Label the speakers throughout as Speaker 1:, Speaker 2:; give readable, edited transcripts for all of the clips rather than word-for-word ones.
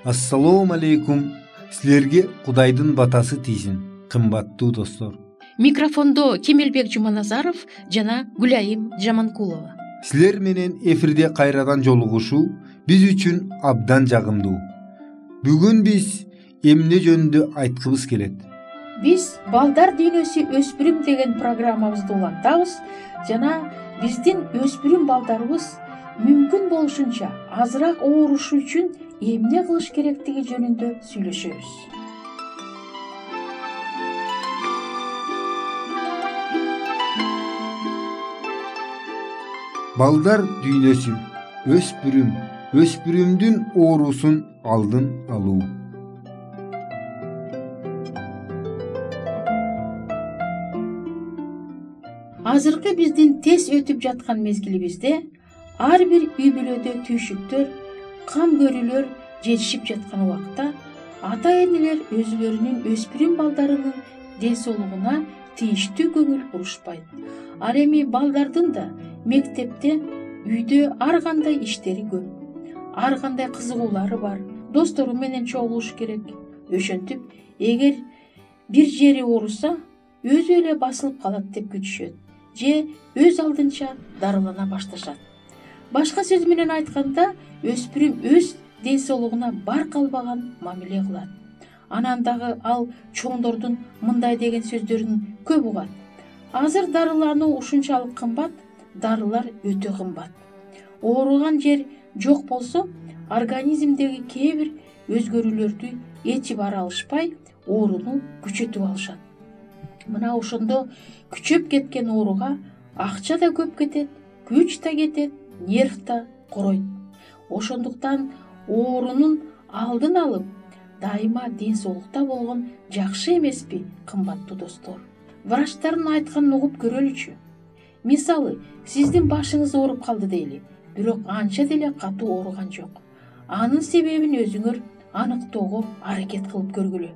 Speaker 1: Ассалому алейкум. Силерге Кудайдын батасы тийсин, кымбаттуу достор.
Speaker 2: Микрофондо Кемелбек Жуманазаров жана Гүлайым Жаманкулова.
Speaker 1: Силер менен эфирде кайрадан жолугушуу биз үчүн абдан жагымдуу. Бүгүн биз эмне жөнүндө айткыбыз келет?
Speaker 2: Биз балдар дүйнөсү өспүрүм деген программабызды улантабыз жана биздин өспүрүм балдарыбыз мүмкүн болушунча азыраак оорушу үчүн эмне кылыш керектиги жөнүндө сүйлөшөбүз.
Speaker 1: Балдар дүйнөсү өспүрүмдүн оорусун алдын алуу.
Speaker 2: Азыркы биздин тез өтүп жаткан мезгилибизде ар бир үй бүлөдө түйшүктөр, кам көрүүлөр жетишип жаткан убакта ата энелер өзүлөрүнүн өспүрүм балдарынын ден соолугуна тийиштүү көңүл бурушпайт. Ал эми балдардын да мектепте, үйдө ар кандай иштери көп, ар кандай кызыгуулары бар, достору менен чогулуш керек. Ошентип, эгер бир жери ооруса, өзү эле басылып калат деп күтүшөт же өз алдынча дарылана башташат. Башка сөз менен айтканда, өспүрүм өз ден соолугуна бар калбаган мамиле кылат. Анан дагы ал чоңдордун мындай деген сөздөрүн көп угат. Азыр дарылануу ушунчалык кымбат, дарылар өтө кымбат. Ооруган жер жок болсо, организмдеги кээ бир өзгөрүүлөрдү эчип бара алышпай, ооруну күчөтүп алышат. Мына ошондо күчөп кеткен ооруга акча да көп кетет, күч да кетет, нерв да коройт. Ошондуктан оорунун алдын алып, дайыма ден соолукта болгон жакшы эмеспи, кымбаттуу достор? Врачтардын айтканын угуп көрөлүчү. Мисалы, сиздин башыңыз ооруп калды дейли, бирок анча деле катуу ооруган жок. Анын себебин өзүңөр аныктоого аракет кылып көргүлө.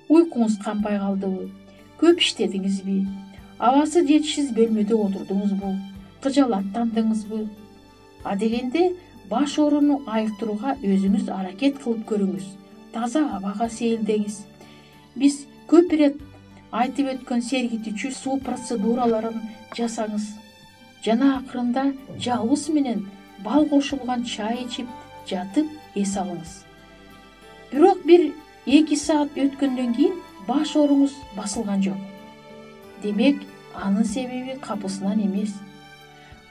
Speaker 2: Уйкуңуз канбай калдыбы? Көп иштедиңизби? Абасы жетишсиз бөлмөдө отурдуңузбу? Кыжалаттандыңызбы? Адегенде баш ооруну айыктырууга өзүңүз аракет кылып көрүңүз. Таза абага сейилдеңиз. Биз көп ирет айтып өткөн сергитүүчү суу процедураларын жасаңыз. Жана акырында жалбыз менен бал кошулган чай ичип жатып эс алыңыз. Бирок 1-2 саат өткөндөн кийин баш ооруңуз басылган жок. Демек, анын себеби капысынан эмес.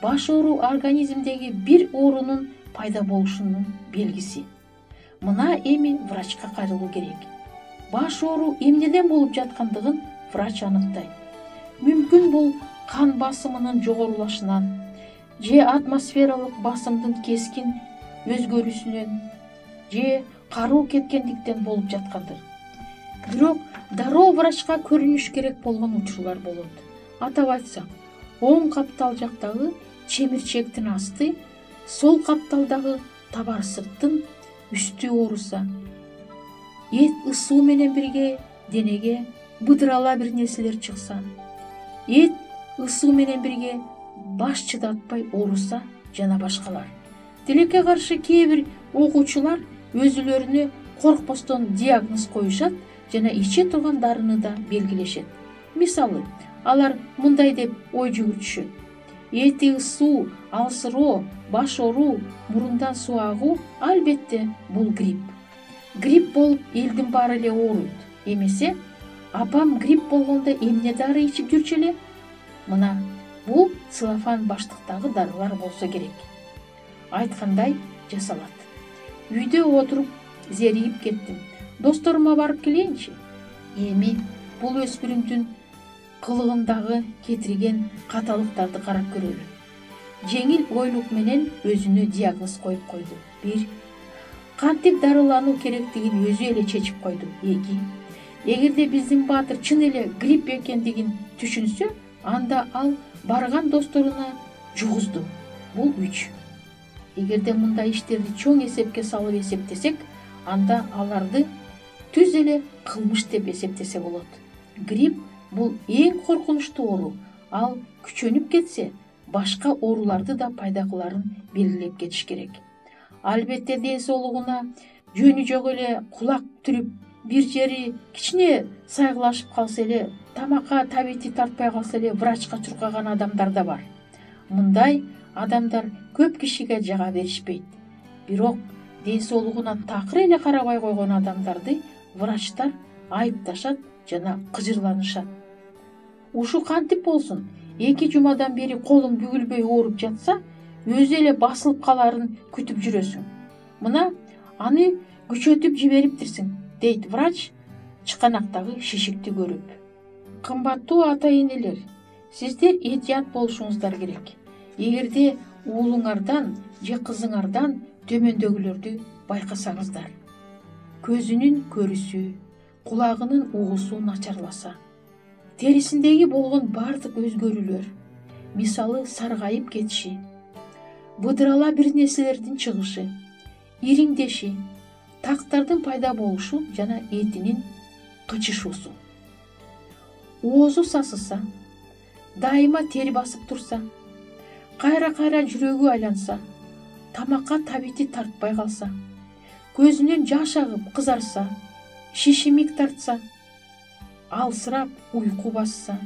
Speaker 2: Баш оору организмдеги бир оорунун пайда болушунун белгиси. Мына эми врачка кайрылуу керек. Баш оору эмнеден болуп жаткандыгын врач аныктайт. Мүмкүн бул кан басымынын жогорулашынан же атмосфералык басымдын кескин өзгөрүүсүнөн же кароо кеткендиктен болуп жаткандыр. Бирок дароо врачка көрүнүш керек болгон учурлар болот. Атап айтсак, оң каптал жактагы чемирчектин асты, сол капталдагы табарсыктын үстү ооруса, эт ысуу менен бирге денеге быдырала бир нерселер чыкса, эт ысуу менен бирге баш чыдатпай ооруса жана башкалар. Тилекке каршы кээ бир окуучулар өзүлөрүнө коркпостон диагноз коюшат жана иче турган дарыны да белгилешет. Мисалы, алар мындай деп ой жүгүртүшөт. Эти ысуу, алсыроо, баш ооруу, мурундан суу агуу, албетте бул грипп. Грипп болуп элдин баары эле ооруйт. Эмесе, апам грипп болгондо эмне дары ичип жүрчү эле? Мына, бул целлофан баштыктагы дарылар болсо керек. Айткандай жасалат. Үйдө отуруп зеригип кеттим. Досторума барып келейинчи. Эми бул өспүрүмдүн кылыгындагы кетирген каталыктарды карап көрөлү. Жеңил ойлук менен өзүнө диагноз коюп койду. 1. Кантип дарылануу керектигин өзү эле чечип койду. 2. Эгерде биздин баатыр чын эле грипп экендигин түшүнсө, анда ал барган досторуна жугузду. Бул 3. Эгерде мындай иштерди чоң эсепке салып эсептесек, анда аларды түз эле кылмыш деп эсептесе болот. Грипп бул эң коркунучтуу оору. Ал күчөнүп кетсе, башка ооруларды да пайда кыларын белгилеп кетиш керек. Албетте ден соолугуна жөнү жок эле кулак түрүп бир жери кичине сайгылашып калса эле, тамакка табити тартпай калса эле врачка чуркаган адамдар да бар. Мындай адамдар көп кишиге жага беришпейт. Бирок ден соолугуна такыр эле карабай койгон адамдарды врачтар айыпташат жана кыжырланышат. Ушу кантип болсун, 2 жумадан бери колуң бүгүлбөй ооруп жатса, өзү эле басылып каларын күтүп жүрөсүң. Мына аны күчөтүп жибериптирсиң, дейт врач чыканактагы шишикти көрүп. Кымбаттуу ата-энелер, сиздер этият болушуңуздар керек. Эгерде уулуңардан же кызыңардан төмөндөгүлөрдү байкасаңыздар, көзүнүн көрүүсү, кулагынын угуусу начарласа, терисиндеги болгон бардык өзгөрүүлөр, мисалы саргайып кетиши, быдырала бир нерселердин чыгышы, ириңдеши, тактардын пайда болушу жана этинин кычышуусу, оозу сасыса, дайыма тери басып турса, кайра-кайра жүрөгү айланса, тамакка табити тартпай калса, көзүнөн жаш агып кызарса, шишимик тартса, алсырап уйку басса,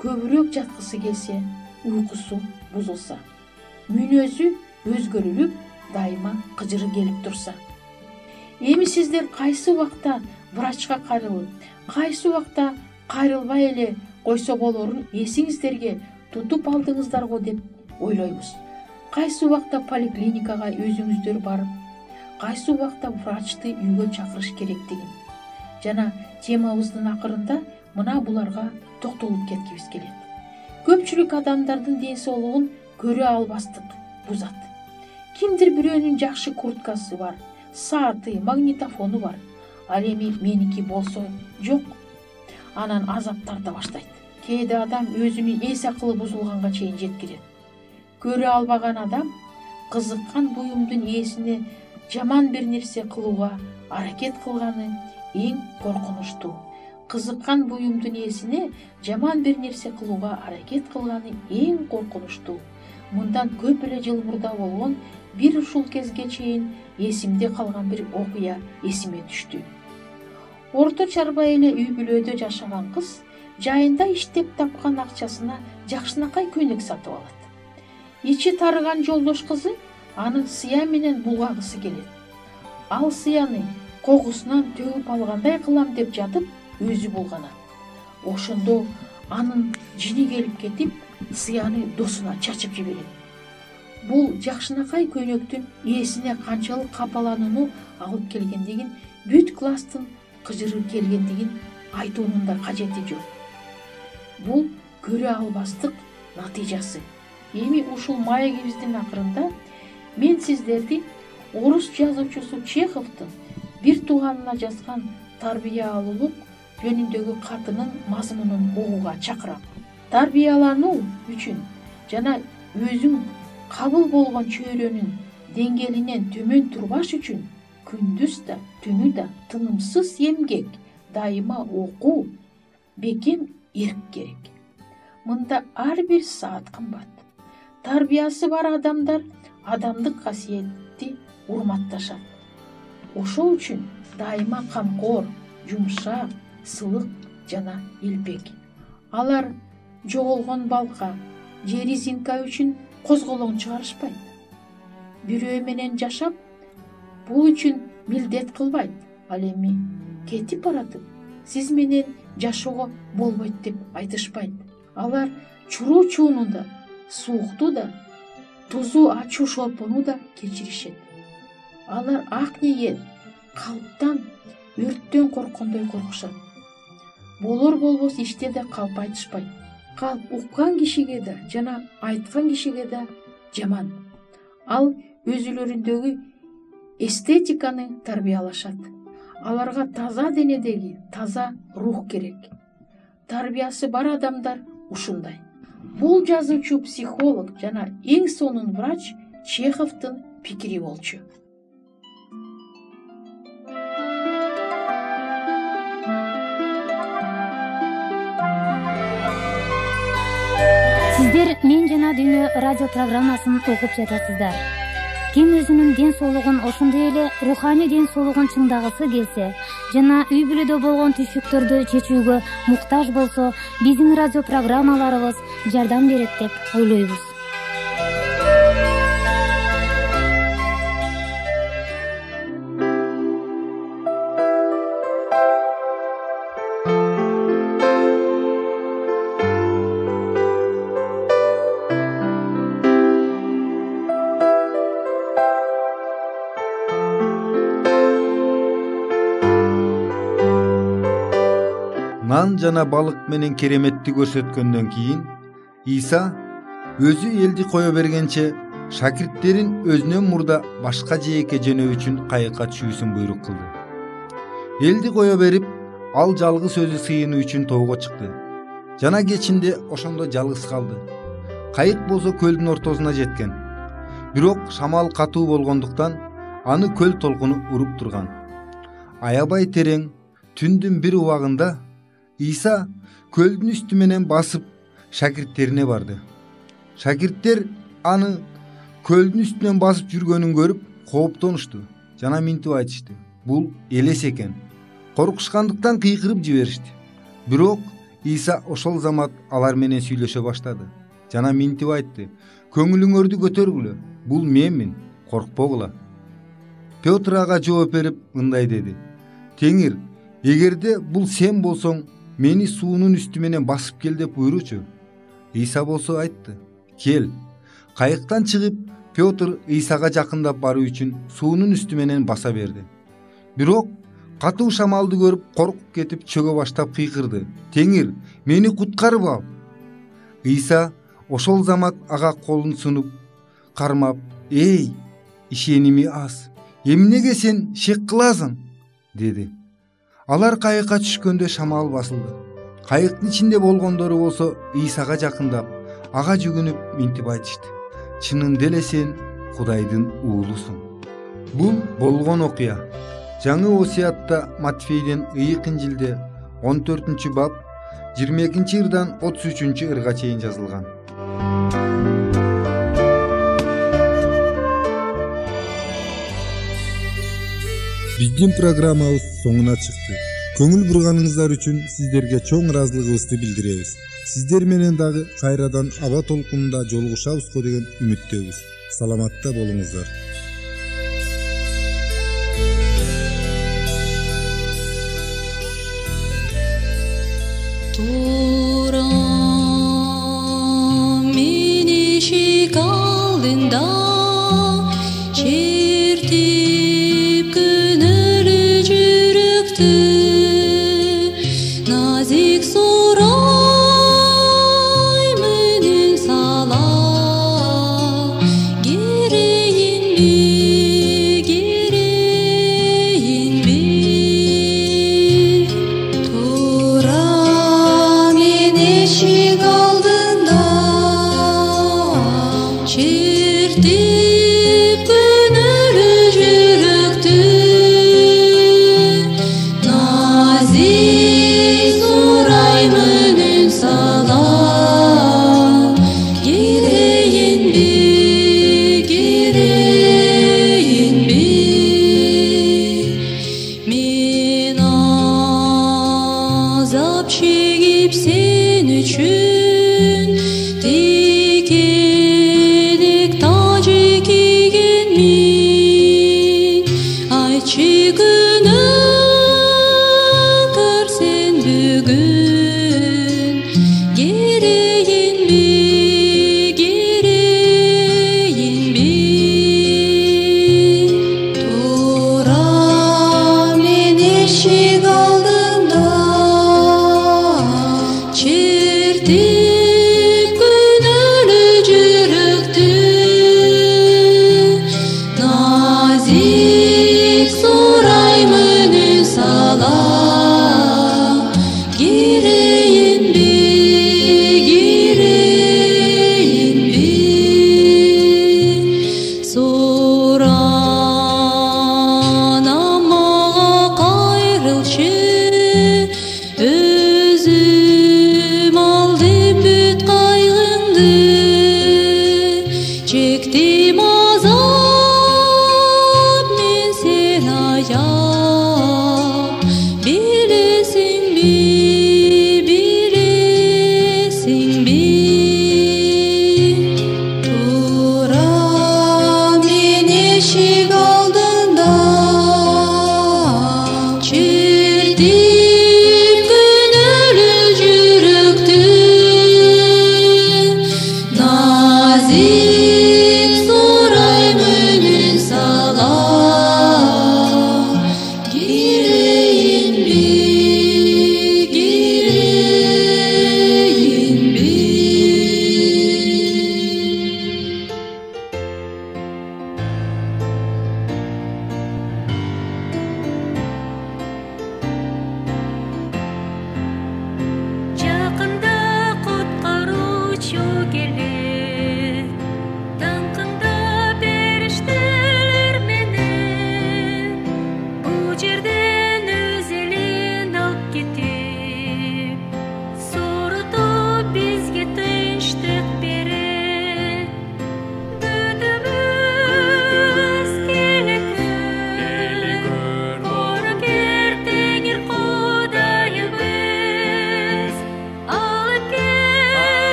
Speaker 2: көбүрөөк жаткысы келсе, уйкусу бузулса, мүнөзү өзгөрүлүп, дайыма кыжыры келип турса. Эми сиздер кайсы убакта врачка кайрылып, кайсы убакта кайрылбай эле койсо болорун эсиңиздерге тутуп алдыңыздарго деп ойлойбуз. Кайсы убакта поликлиникага өзүңүздөр барып, кайсы убакта врачты үйгө чакырыш керектигин жана темабыздын акырында мына буларга токтолуп кеткибиз келет. Көпчүлүк адамдардын ден соолугун көрө албастык бузат. Кимдир бирөөнүн жакшы курткасы бар, сааты, магнитофону бар. Ал эми меники болсо жок. Анан азап тарта баштайт. Кээде адам өзүнүн эс акылы бузулганга чейин жеткирет. Көрө албаган адам кызыккан буюмдун ээсине жаман бир нерсе кылууга аракет кылганы эң коркунучтуу. Кызыккан буюмдун ээсине жаман бир нерсе кылууга аракет кылганы эң коркунучтуу. Мындан көп эле жыл мурда болгон бир ушул кезге чейин эсимде калган бир окуя эсиме түштү. Орто чарба эле үй бүлөдө жашаган кыз жайында иштеп тапкан акчасына жакшынакай көйнөк сатып алат. Ичи тарыган жолдош кызы аны сыя менен булгагысы келет. Ал сыяны когусунан төгүп алгандай кылам деп жатып өзү булганат. Ошондо анын жини келип кетип, сыяны досуна чачып жиберет. Бул жакшынакай көйнөктүн ээсине канчалык капаланууну алып келгендигин, бүт класстын кыжыры келгендигин айтуунун да кажети жок. Бул көрө албастык натыйжасы. Эми ушул маегибиздин акырында мен сиздерди орус жазуучусу Чеховдун бир тууганына жазган тарбиялуулук жөнүндөгү катынын мазмунун угууга чакырам. Тарбиялануу үчүн жана өзүң кабыл болгон чөйрөнүн деңгээлинен төмөн турбаш үчүн күндүз да, түнү да тынымсыз эмгек, дайыма окуу, бекем эрк керек. Мында ар бир саат кымбат. Тарбиясы бар адамдар адамдык касиетти урматташат. Ошол үчүн дайыма камкор, жумшак, сылык жана илпек. Алар жоголгон балка же резинка үчүн козголоң чыгарышпайт. Бирөө менен жашап, бул үчүн милдет кылбайт. Ал эми кетип баратып, сиз менен жашоого болбойт деп айтышпайт. Алар чуруу чууну да, суукту да, тузу ачуу шорпону да кечиришет. Алар ак ниет, калптан, өрттөн корккондой коркушат. Болор болбос иште да калп айтышпайт. Калп уккан кишиге да жана айткан кишиге да жаман. Ал өзүлөрүндөгү эстетиканы тарбиялашат. Аларга таза денедеги таза рух керек. Тарбиясы бар адамдар ушундай. Бул жазуучу, психолог жана эң сонун врач Чеховдун пикири болчу.
Speaker 3: Сиздер Мен жана дүйнө радио программасын угуп жатасыздар. ким өзүнүн ден соолугун ошондой эле руханий ден соолугун чыңдагысы келсе жана үй бүлөдө болгон түйшүктөрдү чечүүгө муктаж болсо, биздин радио программаларыбыз жардам берет деп ойлойбуз.
Speaker 1: Нан жана балык менен кереметти көрсөткөндөн кийин Иса өзү элди кое бергенче шакирттерин өзүнөн мурда башка жээкке жөнөө үчүн кайыкка түшүүсүн буйрук кылды. Элди кое берип, ал жалгыз өзү сыйынуу үчүн тоого чыкты. Жана кечинде ошондо жалгыз калды. Кайык болсо көлдүн ортосуна жеткен. Бирок шамал катуу болгондуктан аны көл толкуну уруп турган. Аябай терең түндүн бир убагында Иса көлдүн үстү менен басып шакирттерине барды. Шакирттер аны көлдүн үстүнөн басып жүргөнүн көрүп кооптонушту жана минтип айтышты. Бул элес экен. Коркушкандыктан кыйкырып жиберишти. Бирок Иса ошол замат алар менен сүйлөшө баштады жана минтип айтты: "Көңүлүңөрдү көтөргүлө, бул менмин, коркпогула." Петр ага жооп берип мындай деди: "Теңир, эгерде бул сен болсоң, мени суунун үстү менен басып кел деп буйручу." Иса болсо айтты: "Кел." Кайыктан чыгып, Петр Исага жакындап баруу үчүн суунун үстү менен баса берди. Бирок катуу шамалды көрүп коркуп кетип чөгө баштап кыйкырды: "Теңир, мени куткарып ал." Иса ошол замат ага колун сунуп кармап: "Эй, ишеними аз, эмнеге сен шек кыласың?" деди. Алар кайыкка түшкөндө шамал басылды. Кайыктын ичинде болгондору болсо Исага жакындап, ага жүгүнүп минтип айтышты: "Чынында эле сен Кудайдын уулусуң." Бул болгон окуя Жаңы Осиятта Матфейден ыйык Инжилде 14-бап 22-ырдан 33-ырга чейин жазылган. Биздин программабыз соңуна чыкты. Көңүл бурганыңыздар үчүн сиздерге чоң ыраазылыгыбызды билдиребиз. Сиздер менен дагы кайрадан аба толкунунда жолугушабызго деген үмүттөбүз. Саламатта болуңуздар.
Speaker 4: Nazik